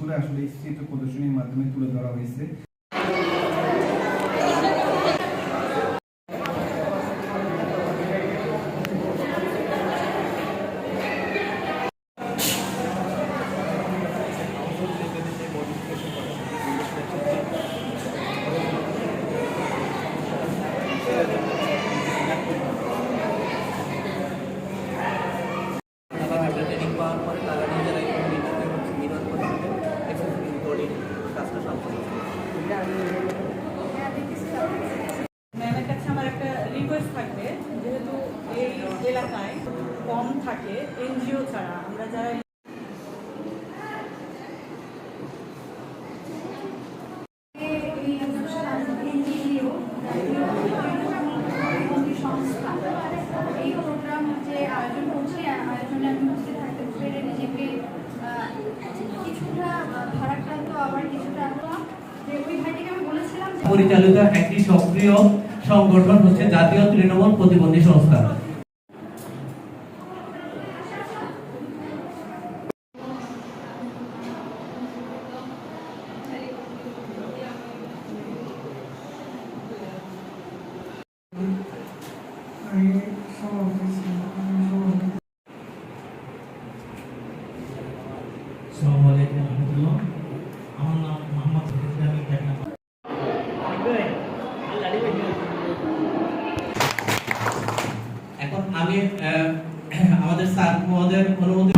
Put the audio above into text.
আদর্শগুলো আসলে এই চিত্র প্রদর্শনীর মাধ্যমে তুলে ধরা হয়েছে। ট্রেনিং পাওয়ার পরে তারা নিজেরাই মিরর পরিস্থিতিতে এক্সেসিবিলিটি কোডিং কাজটা সম্পন্ন করে। ম্যামের কাছে আমার একটা রিকোয়েস্ট থাকবে, যেহেতু এই এলাকায় কম থাকে এনজিও ছাড়া আমরা যারা এই প্রোগ্রাম যে আয়োজন করছি, আয়োজনে আমি উপস্থিত থাকতে পেরে নিজেকে কিছুটা ভারাক্রান্ত আবার কিছুটা যে ওই ভাইটিকে আমি বলেছিলাম পরিচালিত একটি সক্রিয় সংগঠন হচ্ছে জাতীয় তৃণমূল প্রতিবন্ধী সংস্থা। আসসালামু আলাইকুম রহমতুল্লাহ। আমার নাম মোহাম্মদ এখন আমি আমাদের স্যার মহোদয়ের অনুমতি